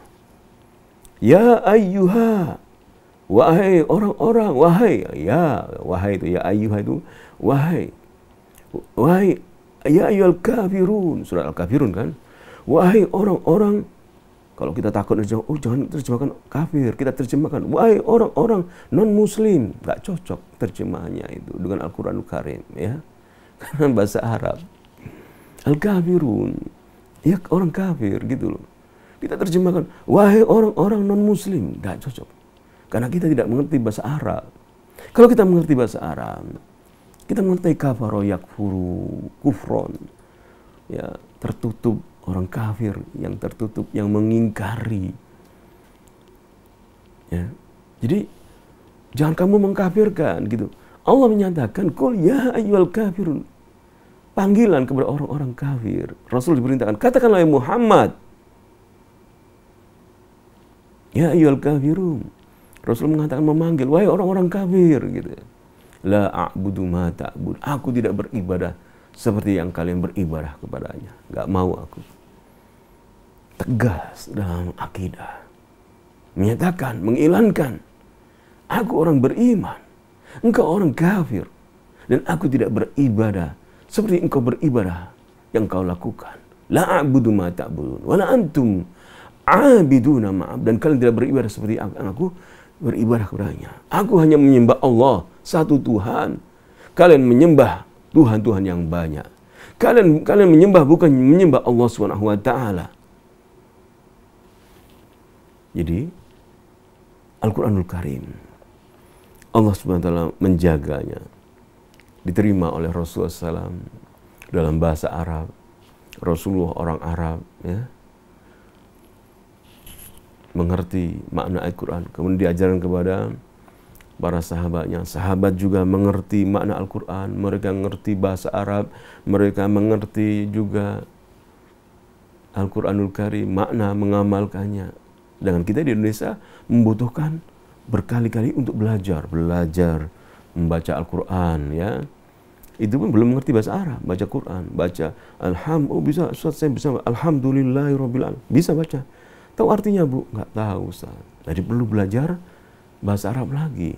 Ya ayyuha. Wahai orang-orang, wahai. Ya, wahai itu, ya ayyuha itu wahai. Wahai ya ayyuhal kafirun. Surat Al-Kafirun kan? Wahai orang-orang, kalau kita takut jangan terjemahkan kafir, kita terjemahkan wahai orang-orang non-muslim. Nggak cocok terjemahannya itu dengan Al-Quranul Karim ya, karena bahasa Arab. Al-kafirun, ya orang kafir gitu loh. Kita terjemahkan wahai orang-orang non-muslim, nggak cocok, karena kita tidak mengerti bahasa Arab. Kalau kita mengerti bahasa Arab, kita mengerti kafaro yakfuru kufron, ya tertutup. Orang kafir yang tertutup, yang mengingkari. Ya. Jadi jangan kamu mengkafirkan gitu. Allah menyatakan qul ya ayyuhal kafirun. Panggilan kepada orang-orang kafir. Rasul diperintahkan, katakanlah ya Muhammad. Ya ayyuhal kafirun. Rasul mengatakan, memanggil wahai orang-orang kafir gitu. La a'budu ma ta'bud. Aku tidak beribadah seperti yang kalian beribadah kepadanya. Gak mau aku. Tegas dalam akidah. Menyatakan, mengilankan. Aku orang beriman. Engkau orang kafir. Dan aku tidak beribadah seperti engkau beribadah yang kau lakukan. La a'budu ma ta'budun. Wa la antum abiduna ma'ab. Dan kalian tidak beribadah seperti aku beribadah kepadanya. Aku hanya menyembah Allah, satu Tuhan. Kalian menyembah Tuhan-Tuhan yang banyak. Kalian menyembah bukan menyembah Allah Subhanahu wa taala. Jadi Al-Quranul Karim, Allah Subhanahu wa taala menjaganya. Diterima oleh Rasulullah SAW dalam bahasa Arab. Rasulullah orang Arab ya. Mengerti makna Al-Quran. Kemudian diajarkan kepada para sahabatnya. Sahabat juga mengerti makna Al-Quran, mereka mengerti bahasa Arab, mereka mengerti juga Al-Quranul Karim, makna mengamalkannya. Dengan kita di Indonesia membutuhkan berkali-kali untuk belajar membaca Al-Quran, ya. Itu pun belum mengerti bahasa Arab, baca Quran, baca bisa, Ustaz, saya bisa, alhamdulillahirabbil alamin, bisa baca. Tahu artinya, Bu? Nggak tahu, Ustaz. Jadi perlu belajar bahasa Arab lagi.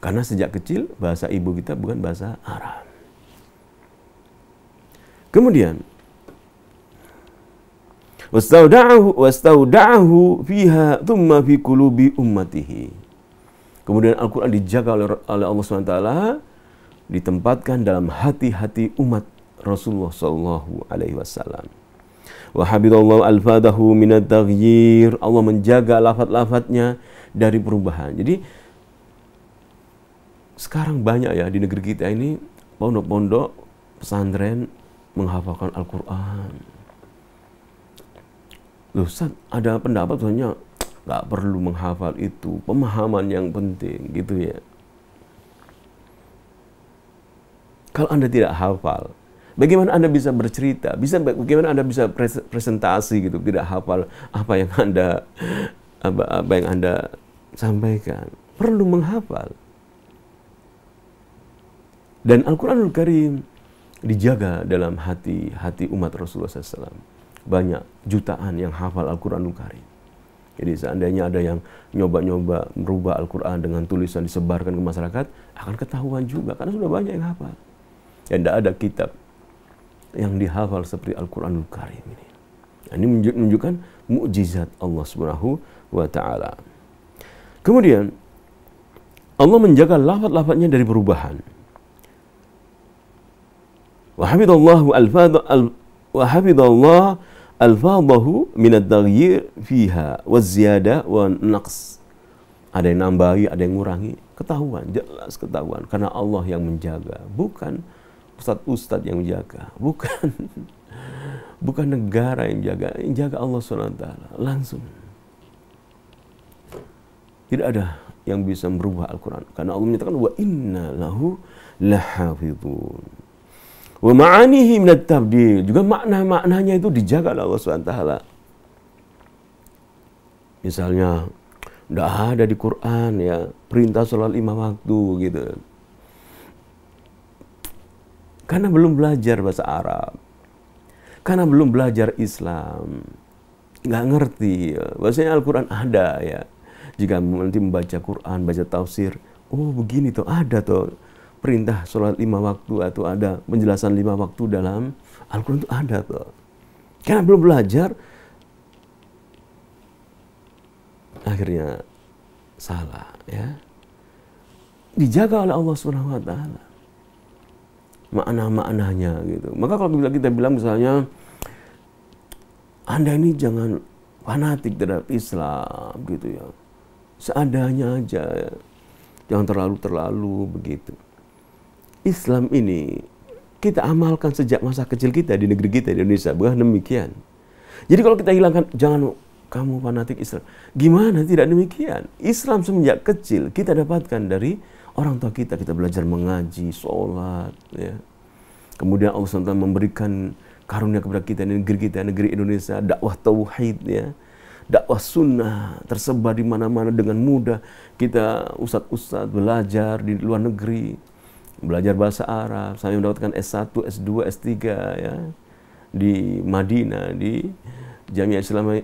Karena sejak kecil bahasa ibu kita bukan bahasa Arab. Kemudian wastauda'ahu fiha thumma fi qulubi ummatihi. Kemudian Al-Quran dijaga oleh Allah SWT, ditempatkan dalam hati-hati umat Rasulullah Sallallahu Alaihi Wasallam. Wa habidallahu alfadahu minat taghyir. Allah menjaga lafaz-lafaznya dari perubahan. Jadi sekarang banyak ya di negeri kita ini pondok-pondok pesantren menghafalkan Al-Quran. Loh, Ustaz, ada pendapat soalnya nggak perlu menghafal itu, pemahaman yang penting, gitu ya. Kalau Anda tidak hafal, bagaimana Anda bisa bercerita? Bagaimana Anda bisa presentasi gitu, tidak hafal apa yang Anda sampaikan? Perlu menghafal. Dan Al-Quranul Karim dijaga dalam hati umat Rasulullah SAW. Banyak jutaan yang hafal Al-Quranul Karim. Jadi seandainya ada yang nyoba-nyoba merubah Al-Quran dengan tulisan disebarkan ke masyarakat, akan ketahuan juga, karena sudah banyak yang hafal. Dan tidak ada kitab yang dihafal seperti Al-Quranul Karim ini. Ini menunjukkan mukjizat Allah Subhanahu wa Ta'ala. Kemudian Allah menjaga lafaz-lafaznya dari perubahan. Wa hafidallahu alfadahu minat taghyir fiha wa ziyada wa naqs. Ada yang nambahi, ada yang ngurangi. Ketahuan, jelas ketahuan. Karena Allah yang menjaga, bukan ustadz-ustadz yang menjaga, bukan negara yang jaga Allah SWT langsung. Tidak ada yang bisa merubah Al-Quran, karena Allah menyatakan wa inna lahu lahafidhun. Wa ma'anihi minat tabdil, juga makna-maknanya itu dijaga oleh Allah SWT. Misalnya tidak ada di Quran ya perintah sholat 5 waktu gitu, karena belum belajar bahasa Arab, karena belum belajar Islam, nggak ngerti ya. Bahasanya Al-Quran ada ya, jika nanti membaca Quran, baca tafsir, oh begini tuh, ada tuh perintah sholat 5 waktu, atau ada penjelasan 5 waktu dalam Al-Quran itu ada tuh. Karena belum belajar, akhirnya salah ya. Dijaga oleh Allah Subhanahu wa Ta'ala makna-maknanya gitu. Maka kalau kita bilang misalnya, Anda ini jangan fanatik terhadap Islam gitu ya, seadanya aja ya. Jangan terlalu begitu. Islam ini kita amalkan sejak masa kecil kita di negeri kita di Indonesia, bukan demikian. Jadi kalau kita hilangkan, jangan kamu fanatik Islam, gimana? Tidak demikian. Islam semenjak kecil kita dapatkan dari orang tua kita. Kita belajar mengaji, sholat ya. Kemudian Allah SWT memberikan karunia kepada kita di negeri kita, negeri Indonesia, dakwah tauhid ya, dakwah sunnah tersebar di mana-mana dengan mudah. Kita ustadz belajar di luar negeri, belajar bahasa Arab sampai mendapatkan S1, S2, S3 ya, di Madinah, di Jamiah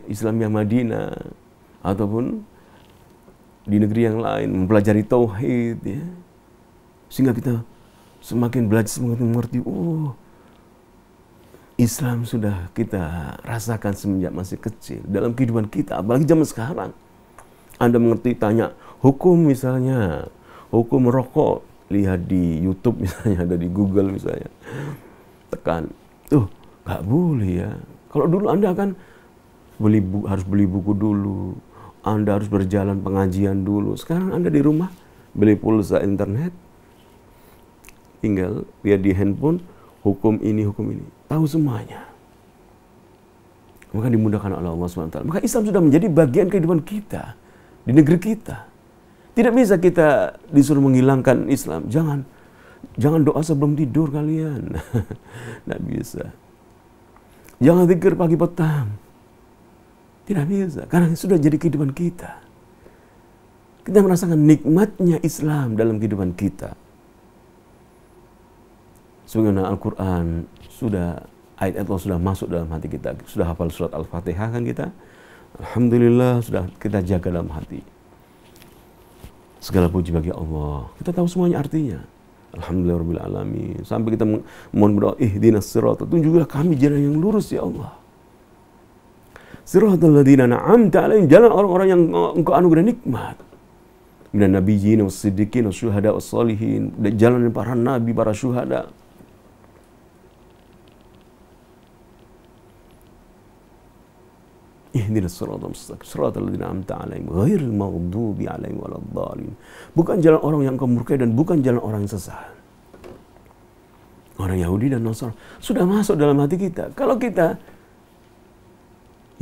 Islamiyah Madinah, ataupun di negeri yang lain mempelajari tauhid ya. Sehingga kita semakin belajar, semakin mengerti, oh Islam sudah kita rasakan semenjak masih kecil dalam kehidupan kita, apalagi zaman sekarang. Anda mengerti, tanya hukum misalnya, hukum rokok, lihat di YouTube misalnya, ada di Google misalnya, tekan, tuh nggak boleh ya. Kalau dulu Anda akan harus beli buku dulu, Anda harus berjalan pengajian dulu. Sekarang Anda di rumah beli pulsa internet, tinggal lihat di handphone, hukum ini, tahu semuanya. Maka dimudahkan oleh Allah SWT. Maka Islam sudah menjadi bagian kehidupan kita. di negeri kita. Tidak bisa kita disuruh menghilangkan Islam. Jangan doa sebelum tidur kalian. Tidak bisa. Jangan zikir pagi petang. Tidak bisa, karena sudah jadi kehidupan kita. Kita merasakan nikmatnya Islam dalam kehidupan kita. Sebagaimana Al-Quran ayat Allah sudah masuk dalam hati kita. Sudah hafal surat Al-Fatihah kan kita? Alhamdulillah sudah kita jaga dalam hati. Segala puji bagi Allah. Kita tahu semuanya artinya. Alhamdulillahirabbil alamin. Sampai kita mohon berdoa, ihdinas siratal, tunjukilah kami jalan yang lurus ya Allah. Siratal ladzina an'amta 'alaihim, jalan orang-orang yang Engkau anugerah nikmat. Minan nabiyyin was-siddiqin wasyuhada was-shalihin, jalan para nabi, para syuhada. Ihdinas siratal mustaqim, siratal ladzina an'amta 'alaihim, ghairil maghdubi 'alaihim waladdallin. Bukan jalan orang yang Engkau murkai dan bukan jalan orang yang sesat. Orang Yahudi dan Nasrani sudah masuk dalam hati kita. Kalau kita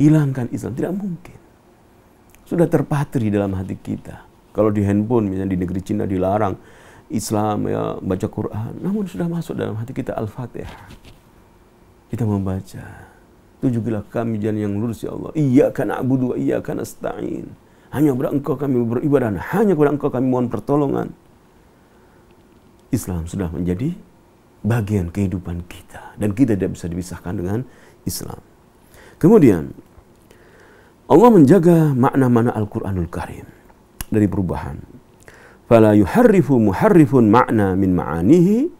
hilangkan Islam, tidak mungkin. Sudah terpatri dalam hati kita. Kalau di handphone, misalnya di negeri Cina dilarang Islam ya baca Quran, namun sudah masuk dalam hati kita Al-Fatihah. Kita membaca, tunjukilah kami jalan yang lurus ya Allah. Iyyaka na'budu wa iyyaka nasta'in. Hanya kepada Engkau kami beribadah, hanya kepada Engkau kami mohon pertolongan. Islam sudah menjadi bagian kehidupan kita dan kita tidak bisa dipisahkan dengan Islam. Kemudian Allah menjaga makna-makna Al-Quranul Karim dari perubahan. Fala yuharrifu muharrifun makna min ma'anihi.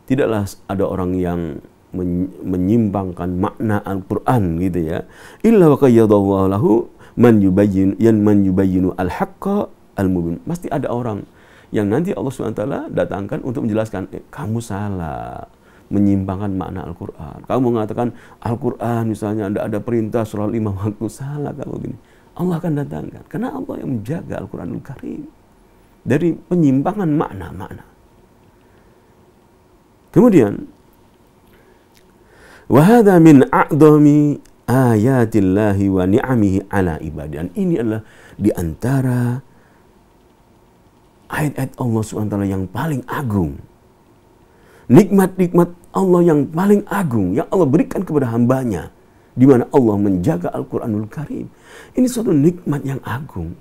Tidaklah ada orang yang menyimpangkan makna Al-Quran gitu ya. Illa wa qayyadallahu lahu man yubayyinu al-haqqa al-mubin. Pasti ada orang yang nanti Allah SWT datangkan untuk menjelaskan, kamu salah menyimpangkan makna Al-Quran. Kamu mengatakan Al-Quran misalnya tidak ada perintah sholat 5 waktu, salah kamu gini. Allah akan datangkan. Karena Allah yang menjaga Al-Quranul Karim dari penyimpangan makna-makna. Kemudian, wahada min a'dhami ayatillahi wa ni'amihi ala ibadi. Dan ini adalah di antara ayat-ayat Allah SWT yang paling agung. Nikmat-nikmat Allah yang paling agung yang Allah berikan kepada hambanya, di mana Allah menjaga Al-Quranul Karim. Ini suatu nikmat yang agung.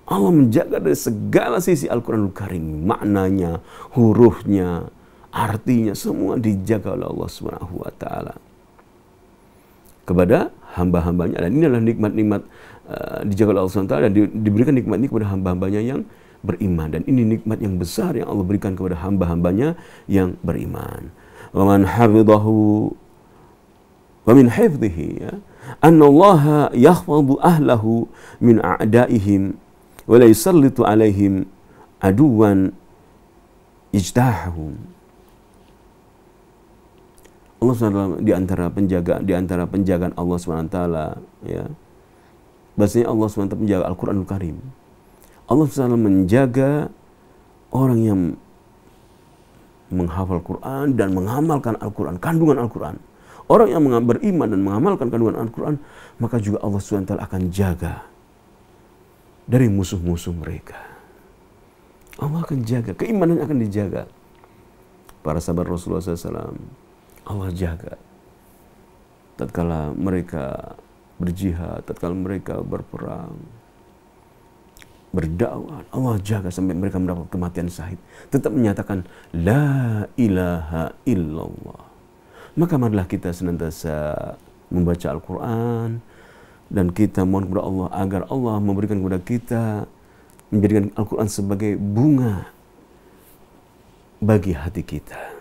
Allah menjaga dari segala sisi Al-Quranul Karim, maknanya, hurufnya, artinya, semua dijaga oleh Allah Subhanahu wa Ta'ala kepada hamba-hambanya. Dan ini adalah nikmat-nikmat dijaga oleh Allah SWT dan diberikan nikmat ini kepada hamba-hambanya yang beriman. Dan ini nikmat yang besar yang Allah berikan kepada hamba-hambanya yang beriman. Wa man hafidhahu wa min hifdhihi ya, anna Allah yahfadhu ahlahu min a'daihim wa la yusallitu alaihim aduwan ijtahahum. Allah SWT di antara penjagaan Allah SWT ya. Bahasanya Allah SWT menjaga Al-Quranul Karim. Allah SWT menjaga orang yang menghafal Quran dan mengamalkan Al-Quran, kandungan Al-Quran. Orang yang beriman dan mengamalkan kandungan Al-Quran, maka juga Allah SWT akan jaga dari musuh-musuh mereka. Allah akan jaga, keimanan akan dijaga. Para sahabat Rasulullah SAW, Allah jaga. Tatkala mereka berjihad, tatkala mereka berperang, berdakwah, Allah jaga sampai mereka mendapat kematian syahid. Tetap menyatakan la ilaha illallah. Maka marilah kita senantiasa membaca Al-Quran dan kita mohon kepada Allah agar Allah memberikan kepada kita, menjadikan Al-Quran sebagai bunga bagi hati kita,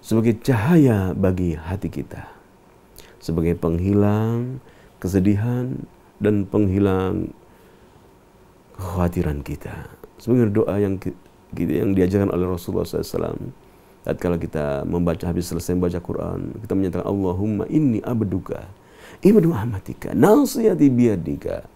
sebagai cahaya bagi hati kita, sebagai penghilang kesedihan dan penghilang kekhawatiran kita. Sebagai doa yang diajarkan oleh Rasulullah SAW. Tatkala kita habis selesai membaca Quran, kita menyatakan Allahumma inni abduka ibnu amatika nasiyati biyadika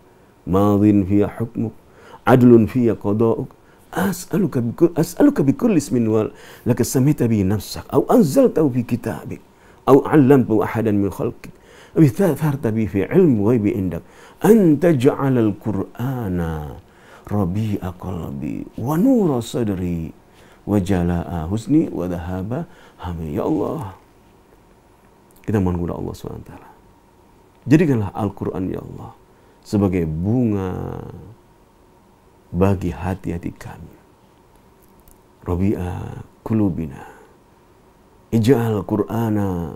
madhin fiya hukmuk adlun fiya qada'uk as'aluka bikulli ismin wal laka samita bi nafsak au anzaltahu fi kitabik au 'allamtahu ahadan min khalqik ista'tharta bi fi ilmi ghaibi indak an taj'al al-Qur'ana rabi'a qalbi wa nura sadri wa jala'a husni wa dhahaba hammi. Ya Allah, kita mohon kepada Allah SWT, jadikanlah Al-Quran ya Allah sebagai bunga bagi hati-hati kami. Rabi'a kulubina ij'al Qur'ana,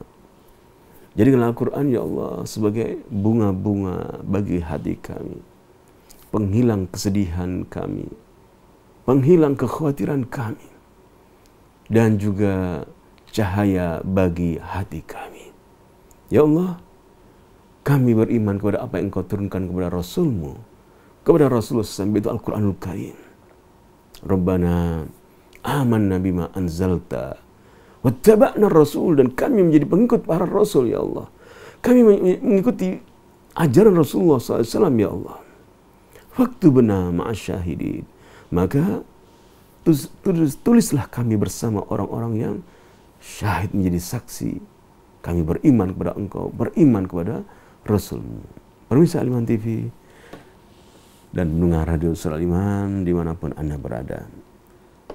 jadikanlah Al-Quran ya Allah sebagai bunga-bunga bagi hati kami, penghilang kesedihan kami, penghilang kekhawatiran kami, dan juga cahaya bagi hati kami. Ya Allah, kami beriman kepada apa yang Engkau turunkan kepada Rasul-Mu, kepada Rasulullah SAW, itu Al-Quranul Karim. Rabbana amanna bima anzalta wattaba'na rasul, dan kami menjadi pengikut para Rasul ya Allah. Kami mengikuti ajaran Rasulullah SAW ya Allah. Faktubna ma'asyahidin, maka tulislah kami bersama orang-orang yang syahid, menjadi saksi. Kami beriman kepada Engkau, beriman kepada Rasul-Mu. Pemirsa Al-Iman TV dan pendengar radio Suara Al-Iman dimanapun Anda berada,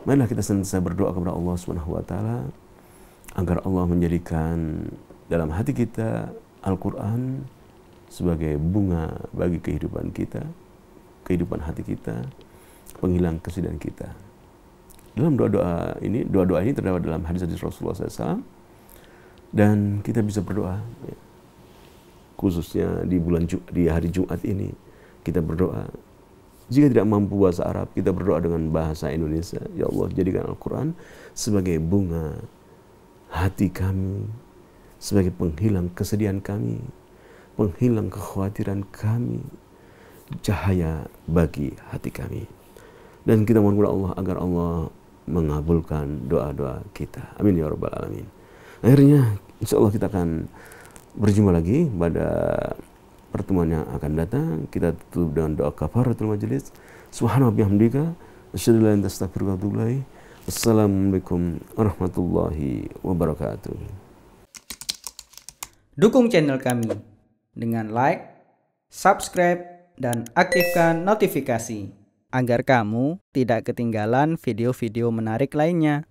marilah kita senantiasa berdoa kepada Allah SWT agar Allah menjadikan dalam hati kita Al-Quran sebagai bunga bagi kehidupan kita, kehidupan hati kita, penghilang kesedihan kita. Dalam doa-doa ini terdapat dalam hadis-hadis Rasulullah SAW, dan kita bisa berdoa, khususnya di hari Jumat ini kita berdoa. Jika tidak mampu bahasa Arab, kita berdoa dengan bahasa Indonesia. Ya Allah, jadikan Al-Quran sebagai bunga hati kami, sebagai penghilang kesedihan kami, penghilang kekhawatiran kami, cahaya bagi hati kami. Dan kita mohon kepada Allah agar Allah mengabulkan doa-doa kita. Amin ya rabbal alamin. Akhirnya, insya Allah kita akan berjumpa lagi pada pertemuan yang akan datang. Kita tutup dengan doa kafaratul majelis. Subhanallahi bihamdika asyhadu an la ilaha illa anta astaghfiruka wa atubu ilaik. Wassalamualaikum warahmatullahi wabarakatuh. Dukung channel kami dengan like, subscribe, dan aktifkan notifikasi agar kamu tidak ketinggalan video-video menarik lainnya.